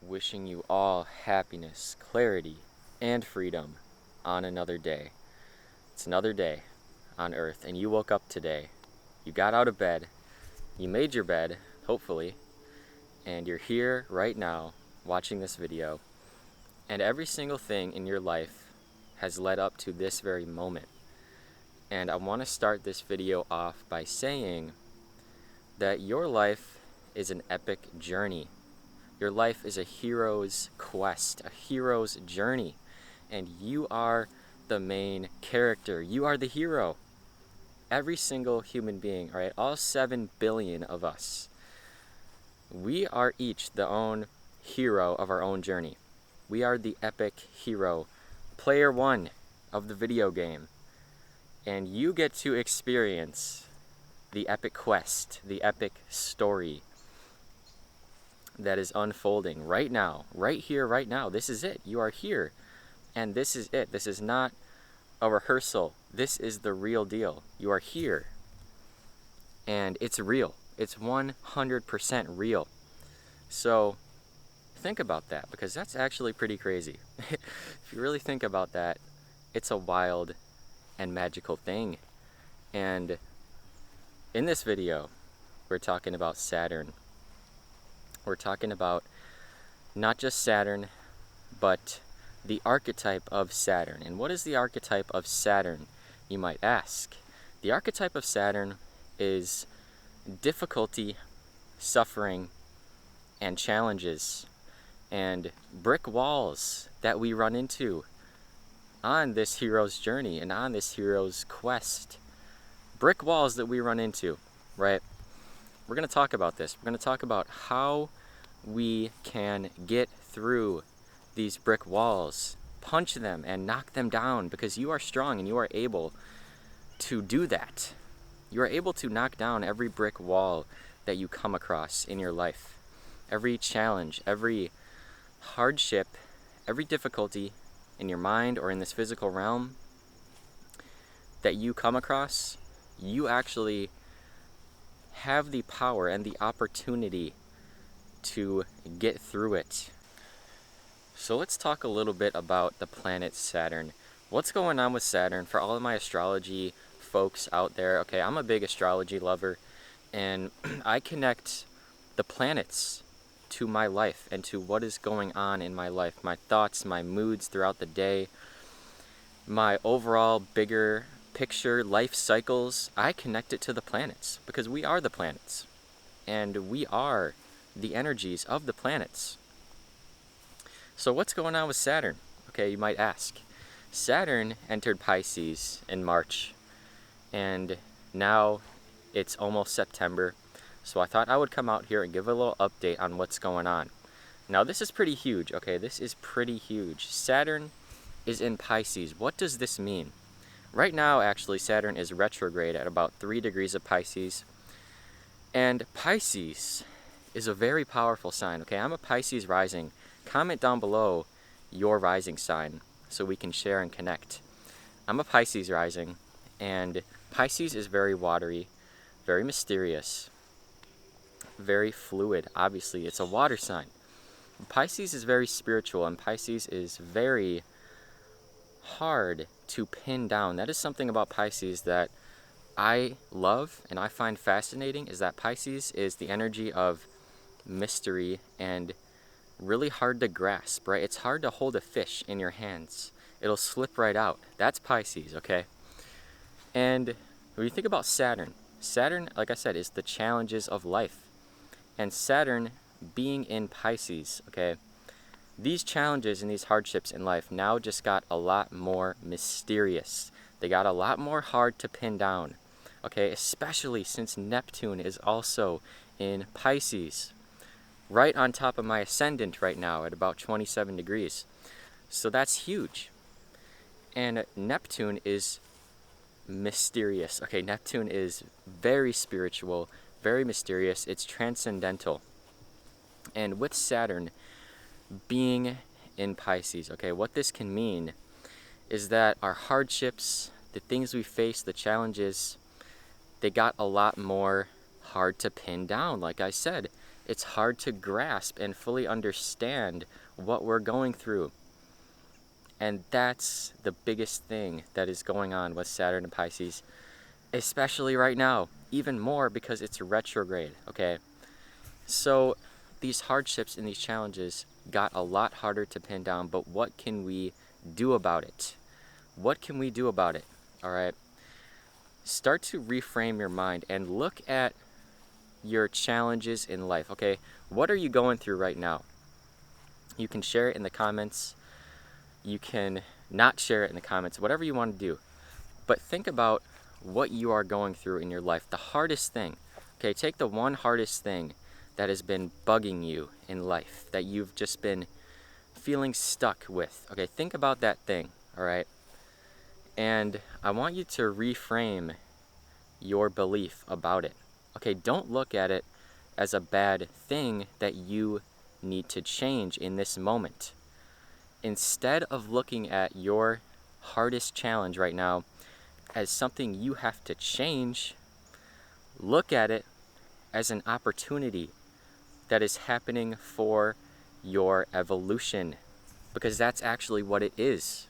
wishing you all happiness, clarity, and freedom on another day. It's another day on Earth, and you woke up today. You got out of bed, you made your bed, hopefully, and you're here right now watching this video. And every single thing in your life has led up to this very moment. And I want to start this video off by saying that your life is an epic journey. Your life is a hero's quest, a hero's journey, and you are the main character. You are the hero. Every single human being, all right, all 7 billion of us, we are each the own hero of our own journey. We are the epic hero, player 1 of the video game, and you get to experience the epic quest, the epic story that is unfolding right now, right here, right now. This is it. You are here, and this is it. This is not a rehearsal. This is the real deal. You are here, and it's real. It's 100% real. So think about that, because that's actually pretty crazy. If you really think about that, it's a wild and magical thing. And in this video, we're talking about Saturn. We're talking about not just Saturn, but the archetype of Saturn. And what is the archetype of Saturn, you might ask? The archetype of Saturn is difficulty, suffering, and challenges, and brick walls that we run into on this hero's journey and on this hero's quest. Brick walls that we run into, right? We're going to talk about this. We're going to talk about how we can get through these brick walls, punch them and knock them down, because you are strong and you are able to do that. You are able to knock down every brick wall that you come across in your life. Every challenge, every hardship, every difficulty in your mind or in this physical realm that you come across, you actually have the power and the opportunity to get through it. So let's talk a little bit about the planet Saturn. What's going on with Saturn for all of my astrology folks out there? Okay, I'm a big astrology lover, and I connect the planets to my life and to what is going on in my life, my thoughts, my moods throughout the day, my overall bigger picture, life cycles. I connect it to the planets because we are the planets, and we are the energies of the planets. So what's going on with Saturn? Okay, you might ask. Saturn entered Pisces in March, and now it's almost September. So I thought I would come out here and give a little update on what's going on. Now this is pretty huge, okay? This is pretty huge. Saturn is in Pisces. What does this mean? Right now, actually, Saturn is retrograde at about 3 degrees of Pisces. And Pisces is a very powerful sign, okay? I'm a Pisces rising. Comment down below your rising sign so we can share and connect. I'm a Pisces rising, and Pisces is very watery, very mysterious, very fluid. Obviously, it's a water sign. Pisces is very spiritual, and Pisces is very hard to pin down. That is something about Pisces that I love and I find fascinating, is that Pisces is the energy of mystery and really hard to grasp, right? It's hard to hold a fish in your hands. It'll slip right out. That's Pisces, okay? And when you think about Saturn, Saturn, like I said, is the challenges of life. And Saturn being in Pisces, okay, these challenges and these hardships in life now just got a lot more mysterious. They got a lot more hard to pin down, okay, especially since Neptune is also in Pisces, right on top of my ascendant right now at about 27 degrees. So that's huge. And Neptune is mysterious. Okay, Neptune is very spiritual, very mysterious. It's transcendental. And with Saturn being in Pisces, okay, what this can mean is that our hardships, the things we face, the challenges, they got a lot more hard to pin down, like I said. It's hard to grasp and fully understand what we're going through. And that's the biggest thing that is going on with Saturn and Pisces, especially right now, even more because it's retrograde, okay? So these hardships and these challenges got a lot harder to pin down, but what can we do about it? What can we do about it? All right. Start to reframe your mind and look at your challenges in life. Okay, what are you going through right now? You can share it in the comments. You can not share it in the comments, whatever you want to do. But think about what you are going through in your life. The hardest thing. Okay, take the one hardest thing that has been bugging you in life, that you've just been feeling stuck with. Okay, think about that thing, all right? And I want you to reframe your belief about it. Okay, don't look at it as a bad thing that you need to change in this moment. Instead of looking at your hardest challenge right now as something you have to change, look at it as an opportunity that is happening for your evolution, because that's actually what it is.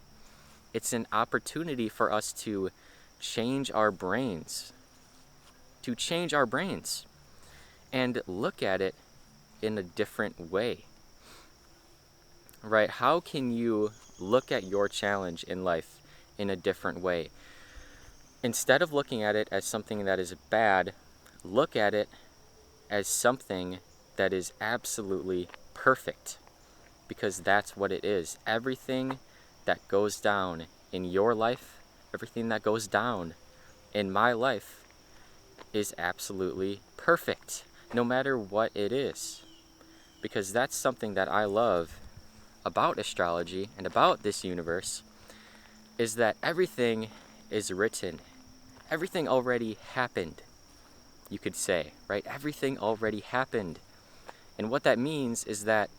It's an opportunity for us to change our brains, and look at it in a different way, right? How can you look at your challenge in life in a different way? Instead of looking at it as something that is bad, look at it as something that is absolutely perfect, because that's what it is. Everything that goes down in your life, everything that goes down in my life is absolutely perfect, no matter what it is. Because that's something that I love about astrology and about this universe, is that everything is written. Everything already happened, you could say, right? Everything already happened. And what that means is that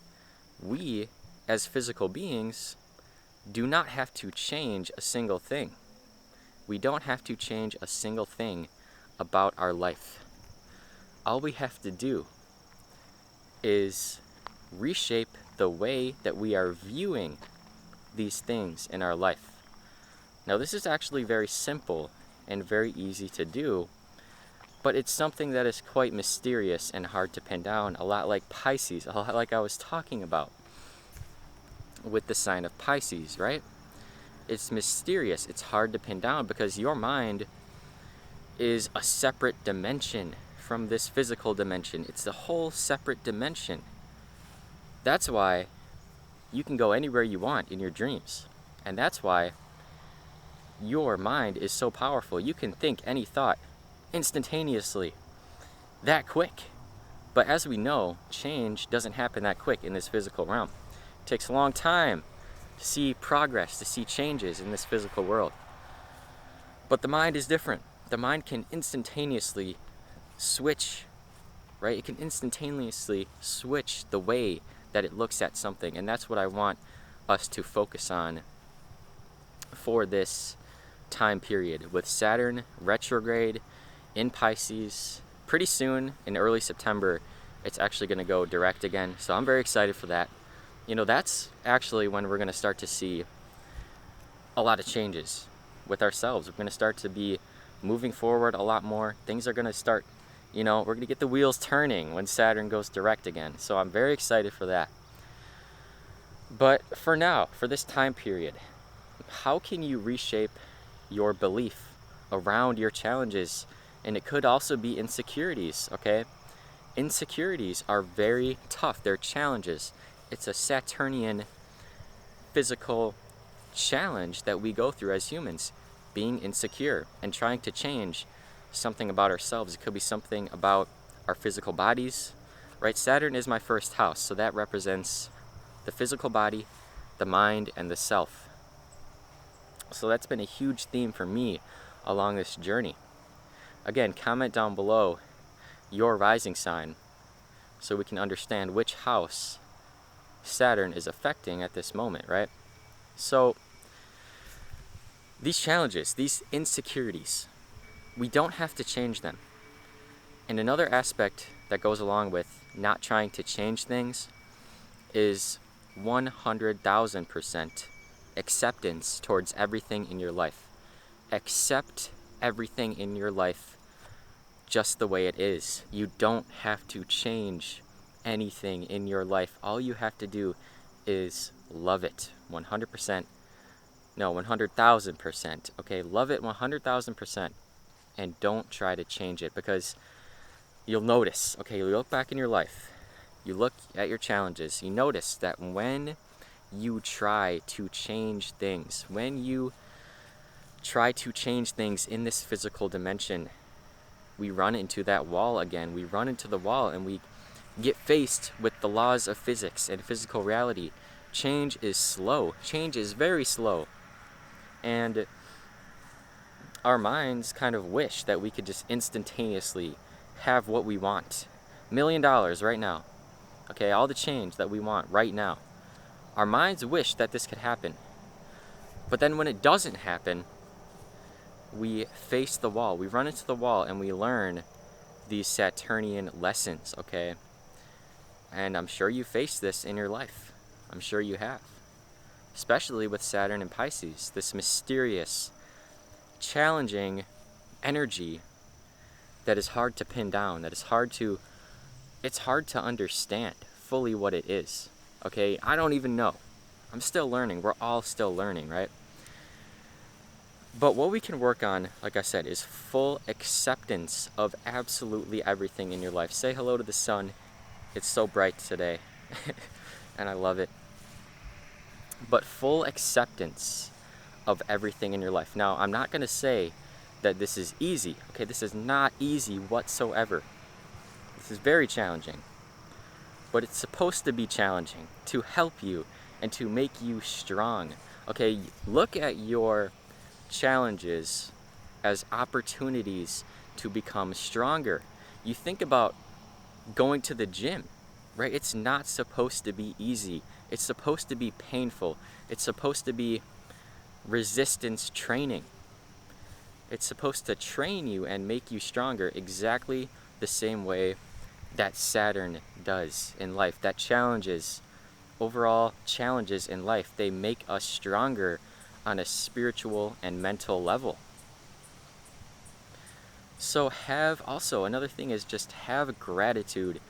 we, as physical beings, do not have to change a single thing. We don't have to change a single thing about our life. All we have to do is reshape the way that we are viewing these things in our life. Now, this is actually very simple and very easy to do, but it's something that is quite mysterious and hard to pin down, a lot like Pisces, a lot like I was talking about with the sign of Pisces, right? It's mysterious, it's hard to pin down because your mind is a separate dimension from this physical dimension. It's a whole separate dimension. That's why you can go anywhere you want in your dreams. And that's why your mind is so powerful. You can think any thought instantaneously, that quick. But as we know, change doesn't happen that quick in this physical realm. It takes a long time to see progress, to see changes in this physical world. But the mind is different. The mind can instantaneously switch, right? It can instantaneously switch the way that it looks at something. And that's what I want us to focus on for this time period, with Saturn retrograde in Pisces. Pretty soon, in early September, it's actually going to go direct again. So I'm very excited for that. You know, that's actually when we're going to start to see a lot of changes with ourselves. We're going to start to be moving forward a lot more. Things are going to start, we're going to get the wheels turning when Saturn goes direct again. So I'm very excited for that. But for now, for this time period, how can you reshape your belief around your challenges? And it could also be insecurities, okay? Insecurities are very tough. They're challenges. It's a Saturnian physical challenge that we go through as humans, being insecure and trying to change something about ourselves. It could be something about our physical bodies, right? Saturn is my first house, so that represents the physical body, the mind, and the self. So that's been a huge theme for me along this journey. Again, comment down below your rising sign so we can understand which house Saturn is affecting at this moment, right? So these challenges, these insecurities, we don't have to change them. And another aspect that goes along with not trying to change things is 100,000% acceptance towards everything in your life. Accept everything in your life just the way it is. You don't have to change anything in your life. All you have to do is love it 100%. No, 100,000%. Okay, love it 100,000% and don't try to change it, because you'll notice, okay, you look back in your life, you look at your challenges, you notice that when you try to change things, when you try to change things in this physical dimension, we run into that wall again. We run into the wall and we get faced with the laws of physics and physical reality. Change is slow. Change is very slow. And our minds kind of wish that we could just instantaneously have what we want. $1 million right now. Okay, all the change that we want right now. Our minds wish that this could happen. But then when it doesn't happen, we face the wall. We run into the wall and we learn these Saturnian lessons, okay? And I'm sure you faced this in your life. I'm sure you have. Especially with Saturn and Pisces, this mysterious, challenging energy that is hard to pin down, that is hard to understand fully what it is. Okay, I don't even know. I'm still learning. We're all still learning, right? But what we can work on, like I said, is full acceptance of absolutely everything in your life. Say hello to the sun. It's so bright today, and I love it. But full acceptance of everything in your life. Now, I'm not going to say that this is easy. Okay, this is not easy whatsoever. This is very challenging. But it's supposed to be challenging to help you and to make you strong. Okay, look at your challenges as opportunities to become stronger. You think about going to the gym, right? It's not supposed to be easy. It's supposed to be painful. It's supposed to be resistance training. It's supposed to train you and make you stronger exactly the same way that Saturn does in life. That challenges, overall challenges in life, they make us stronger on a spiritual and mental level. So another thing is just have gratitude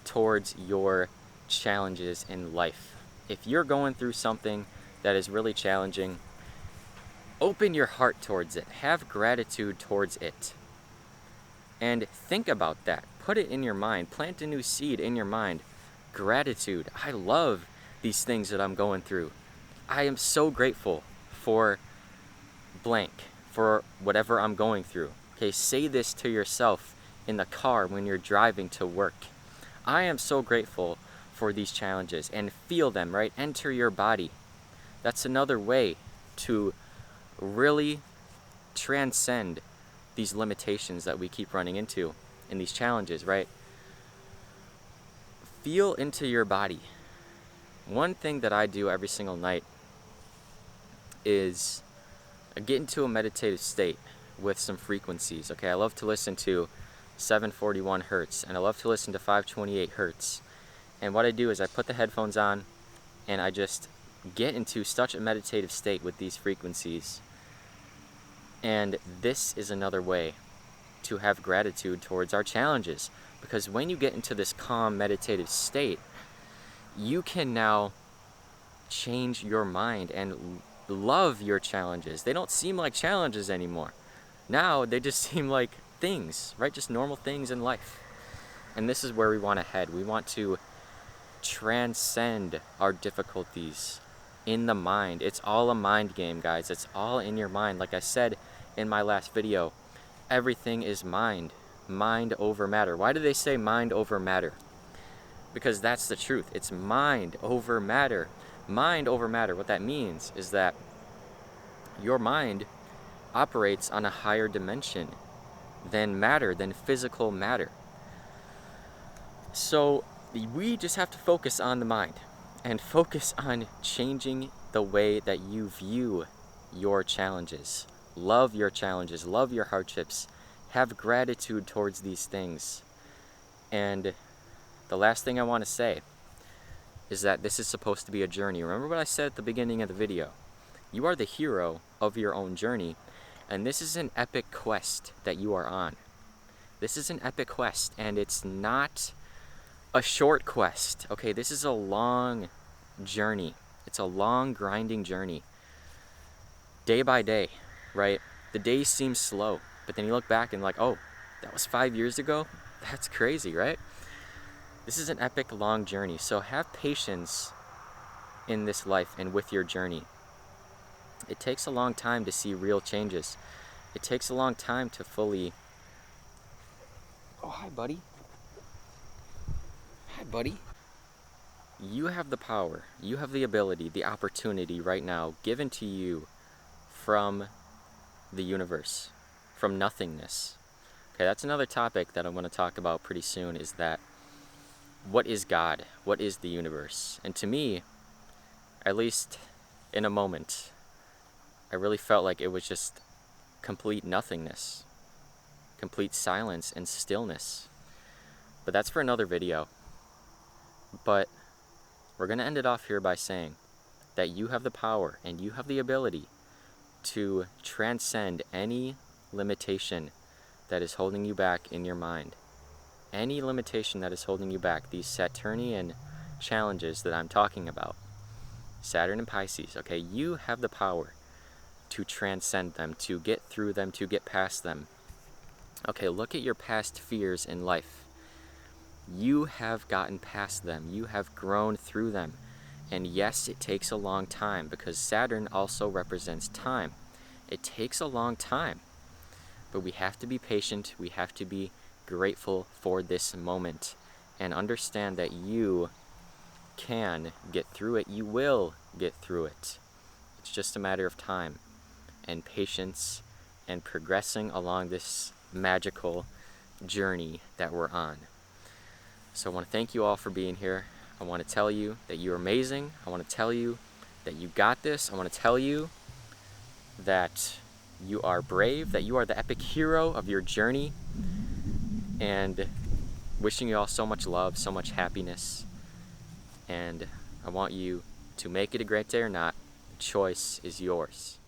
towards your challenges in life. If you're going through something that is really challenging, open your heart towards it. Have gratitude towards it. And think about that. Put it in your mind. Plant a new seed in your mind. Gratitude. I love these things that I'm going through. I am so grateful for blank, for whatever I'm going through. Okay, say this to yourself in the car when you're driving to work. I am so grateful for these challenges, and feel them, right? Enter your body. That's another way to really transcend these limitations that we keep running into in these challenges, right? Feel into your body. One thing that I do every single night is get into a meditative state with some frequencies. Okay, I love to listen to 741 hertz and I love to listen to 528 hertz. And what I do is I put the headphones on and I just get into such a meditative state with these frequencies. And this is another way to have gratitude towards our challenges, because when you get into this calm meditative state, you can now change your mind and love your challenges. They don't seem like challenges anymore. Now they just seem like things, right? Just normal things in life. And this is where we want to head. We want to transcend our difficulties in the mind. It's all a mind game, guys. It's all in your mind. Like I said in my last video, everything is mind. Mind over matter. Why do they say mind over matter? Because that's the truth. It's mind over matter. Mind over matter. What that means is that your mind operates on a higher dimension than matter, than physical matter. So we just have to focus on the mind and focus on changing the way that you view your challenges. Love your challenges, love your hardships, have gratitude towards these things. And the last thing I want to say is that this is supposed to be a journey. Remember what I said at the beginning of the video. You are the hero of your own journey, and this is an epic quest that you are on. This is an epic quest, and it's not a short quest. Okay, this is a long journey. It's a long, grinding journey. Day by day, right? The days seem slow, but then you look back and like, oh, that was 5 years ago? That's crazy, right? This is an epic, long journey. So have patience in this life and with your journey. It takes a long time to see real changes. It takes a long time to fully... Oh, hi, buddy. Hi, buddy. You have the power, you have the ability, the opportunity right now given to you from the universe, from nothingness. Okay, that's another topic that I want to talk about pretty soon, is that what is God? What is the universe? And to me, at least in a moment, I really felt like it was just complete nothingness, complete silence and stillness. But that's for another video. But we're going to end it off here by saying that you have the power and you have the ability to transcend any limitation that is holding you back in your mind. Any limitation that is holding you back, these Saturnian challenges that I'm talking about, Saturn and Pisces, okay, you have the power to transcend them, to get through them, to get past them. Okay, look at your past fears in life. You have gotten past them. You have grown through them. And yes, it takes a long time, because Saturn also represents time. It takes a long time. But we have to be patient. We have to be grateful for this moment and understand that you can get through it. You will get through it. It's just a matter of time and patience and progressing along this magical journey that we're on. So I want to thank you all for being here. I want to tell you that you're amazing. I want to tell you that you got this. I want to tell you that you are brave, that you are the epic hero of your journey, and wishing you all so much love, so much happiness. And I want you to make it a great day or not. The choice is yours.